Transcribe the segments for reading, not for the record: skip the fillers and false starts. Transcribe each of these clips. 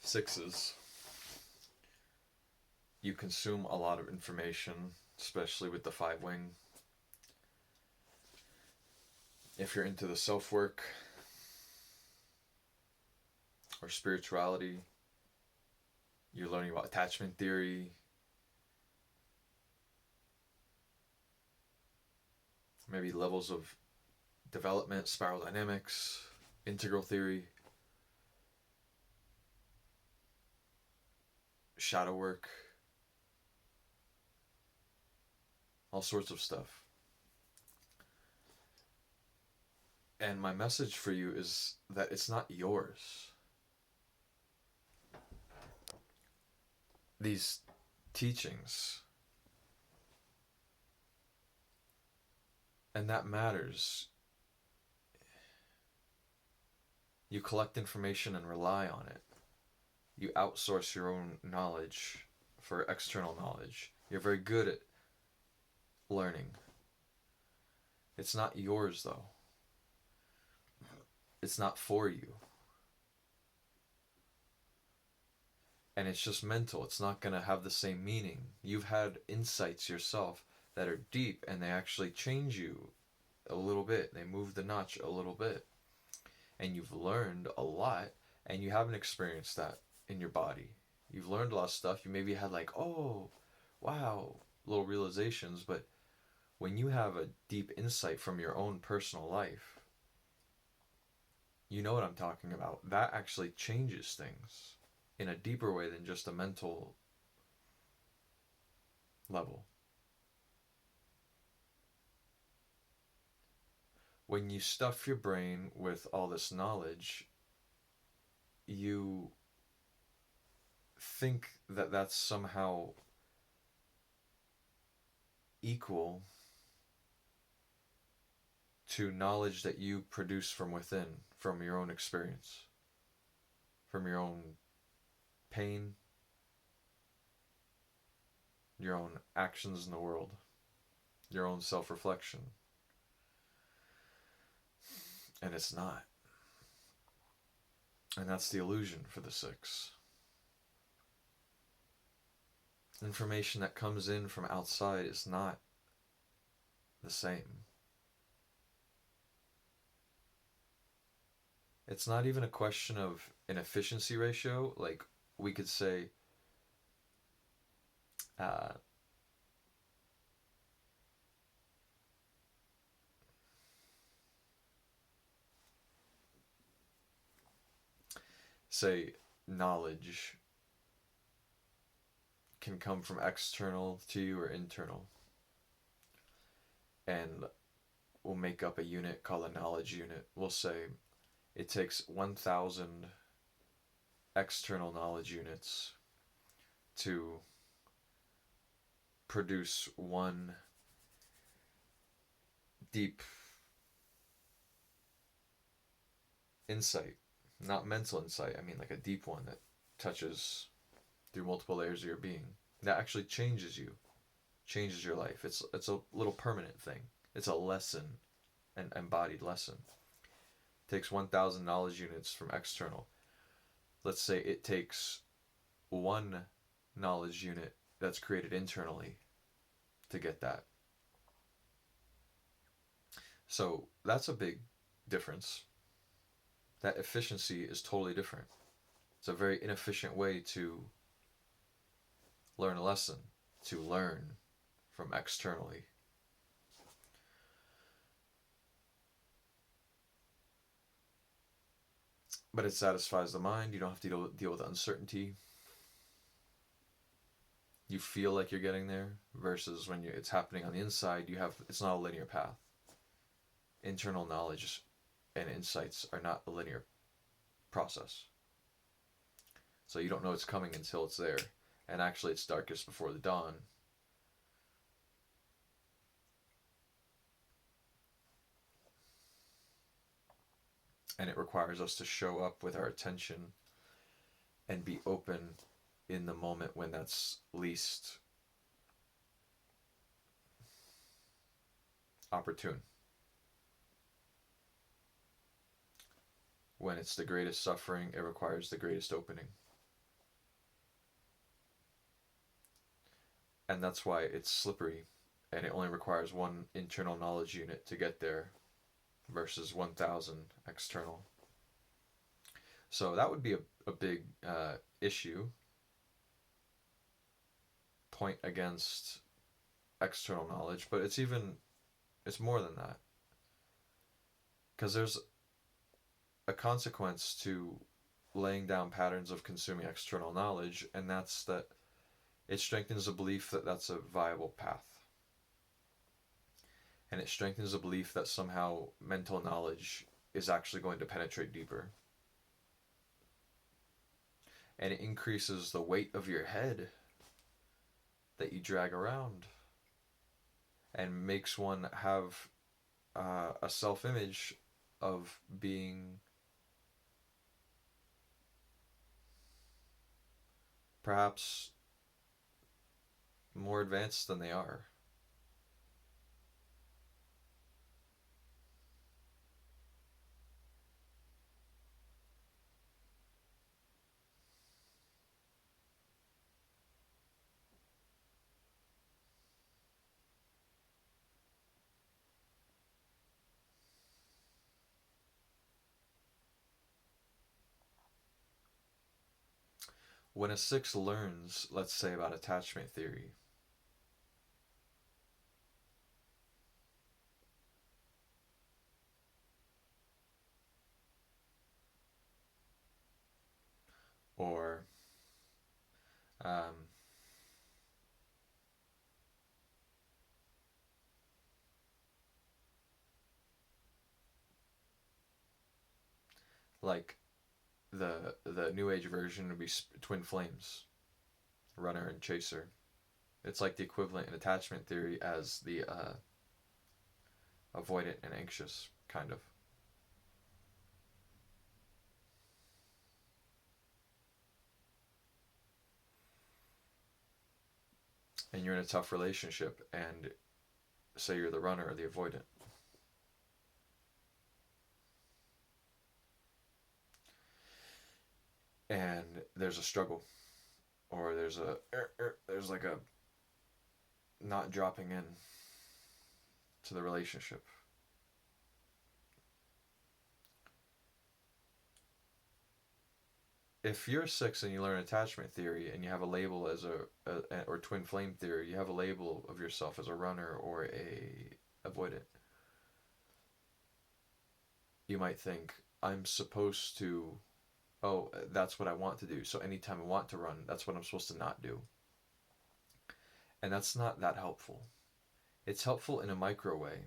Sixes, you consume a lot of information, especially with the five wing. If you're into the self work or spirituality, you're learning about attachment theory, maybe levels of development, spiral dynamics, integral theory, shadow work, all sorts of stuff. And my message for you is that it's not yours. These teachings, and that matters. You collect information and rely on it. You outsource your own knowledge for external knowledge. You're very good at learning. It's not yours, though. It's not for you. And it's just mental. It's not going to have the same meaning. You've had insights yourself that are deep, and they actually change you a little bit. They move the notch a little bit. And you've learned a lot, and you haven't experienced that in your body. You've learned a lot of stuff. You maybe had like, oh, wow, little realizations. But when you have a deep insight from your own personal life, you know what I'm talking about. That actually changes things in a deeper way than just a mental level. When you stuff your brain with all this knowledge, you think that that's somehow equal to knowledge that you produce from within, from your own experience, from your own pain, your own actions in the world, your own self-reflection. And it's not. And that's the illusion for the six. Information that comes in from outside is not the same. It's not even a question of an efficiency ratio. Like we could say, say knowledge can come from external to you or internal. And we'll make up a unit called a knowledge unit. We'll say it takes 1,000 external knowledge units to produce one deep insight. Not mental insight, I mean like a deep one that touches through multiple layers of your being. That actually changes you, changes your life. It's a little permanent thing. It's a lesson, an embodied lesson. It takes 1,000 knowledge units from external. Let's say it takes one knowledge unit that's created internally to get that. So that's a big difference. That efficiency is totally different. It's a very inefficient way to learn a lesson, to learn from externally. But it satisfies the mind. You don't have to deal with uncertainty. You feel like you're getting there, versus when it's happening on the inside, it's not a linear path. Internal knowledge and insights are not a linear process. So you don't know it's coming until it's there. And actually it's darkest before the dawn. And it requires us to show up with our attention and be open in the moment when that's least opportune. When it's the greatest suffering, it requires the greatest opening. And that's why it's slippery, and it only requires one internal knowledge unit to get there versus 1,000 external. So that would be a big issue, point against external knowledge, but it's more than that, because there's a consequence to laying down patterns of consuming external knowledge, and that's that it strengthens the belief that that's a viable path. And it strengthens the belief that somehow mental knowledge is actually going to penetrate deeper. And it increases the weight of your head that you drag around, and makes one have a self-image of being perhaps more advanced than they are. When a 6 learns, let's say, about attachment theory, or um, like the new age version would be twin flames, runner and chaser. It's like the equivalent in attachment theory as the avoidant and anxious, kind of. And you're in a tough relationship, and say you're the runner or the avoidant. And there's a struggle, or there's like a not dropping in to the relationship. If you're a 6 and you learn attachment theory and you have a label as or twin flame theory, you have a label of yourself as a runner or a avoidant. You might think, I'm supposed to, oh, that's what I want to do. So anytime I want to run, that's what I'm supposed to not do. And that's not that helpful. It's helpful in a micro way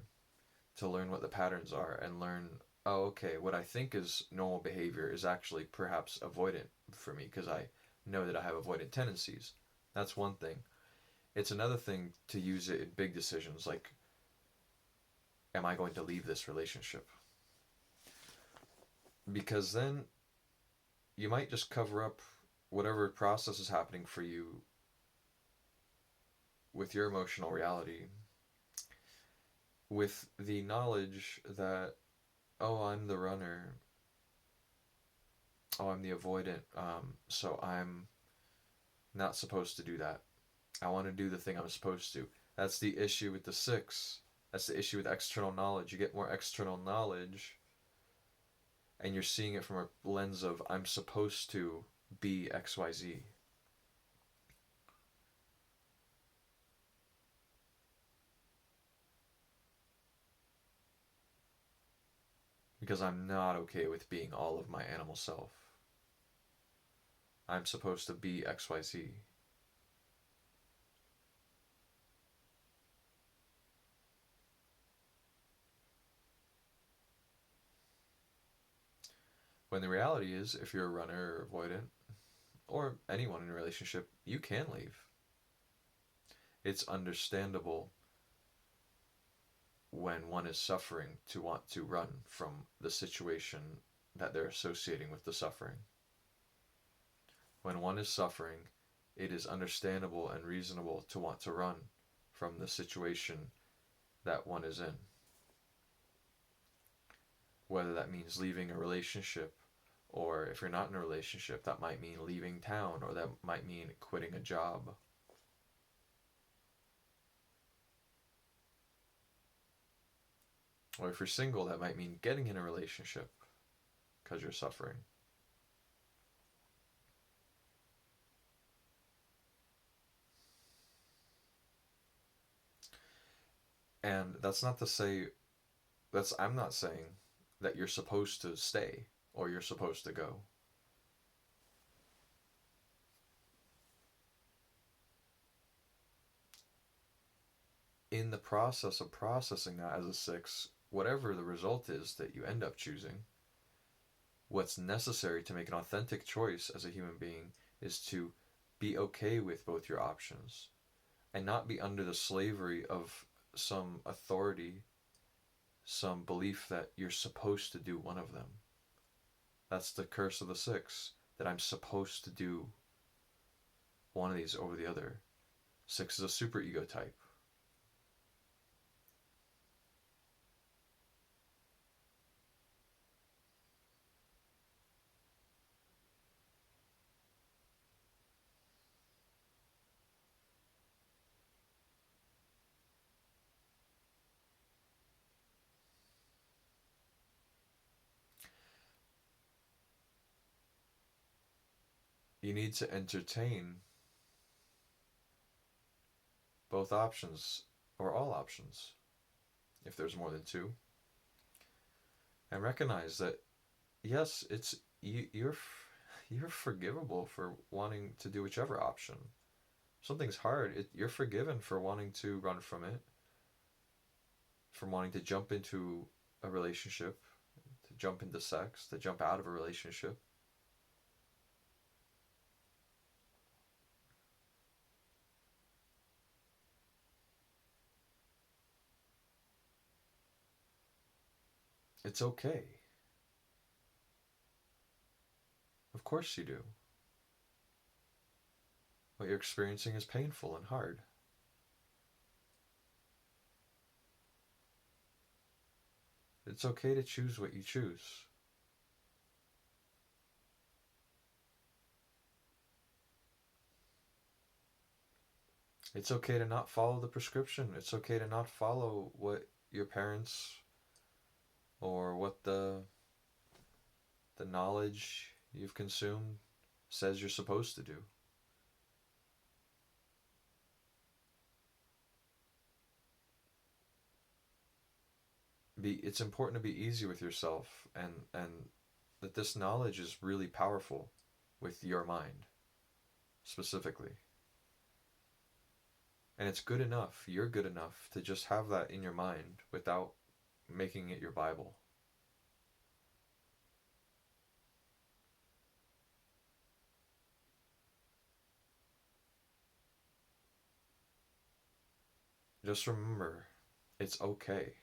to learn what the patterns are and learn, oh, okay, what I think is normal behavior is actually perhaps avoidant for me because I know that I have avoidant tendencies. That's one thing. It's another thing to use it in big decisions like, am I going to leave this relationship? Because then you might just cover up whatever process is happening for you with your emotional reality with the knowledge that, oh, I'm the runner, oh, I'm the avoidant, so I'm not supposed to do that. I want to do the thing I'm supposed to. That's the issue with the 6. That's the issue with external knowledge. You get more external knowledge, and you're seeing it from a lens of, I'm supposed to be XYZ. Because I'm not okay with being all of my animal self. I'm supposed to be XYZ. When the reality is, if you're a runner or avoidant, or anyone in a relationship, you can leave. It's understandable when one is suffering to want to run from the situation that they're associating with the suffering. When one is suffering, it is understandable and reasonable to want to run from the situation that one is in. Whether that means leaving a relationship, or if you're not in a relationship, that might mean leaving town, or that might mean quitting a job. Or if you're single, that might mean getting in a relationship because you're suffering. And that's not to say I'm not saying that you're supposed to stay or you're supposed to go. In the process of processing that as a 6, whatever the result is that you end up choosing, what's necessary to make an authentic choice as a human being is to be okay with both your options and not be under the slavery of some authority, some belief that you're supposed to do one of them. That's the curse of the 6, that I'm supposed to do one of these over the other. 6 is a super ego type. You need to entertain both options or all options if there's more than two, and recognize that yes, it's you're forgivable for wanting to do whichever option. If something's hard, you're forgiven for wanting to run from it, from wanting to jump into a relationship, to jump into sex, to jump out of a relationship. It's okay. Of course you do. What you're experiencing is painful and hard. It's okay to choose what you choose. It's okay to not follow the prescription. It's okay to not follow what your parents or what the knowledge you've consumed says you're supposed to do. It's important to be easy with yourself, and that this knowledge is really powerful with your mind specifically. And it's good enough, you're good enough to just have that in your mind without making it your Bible. Just remember, it's okay.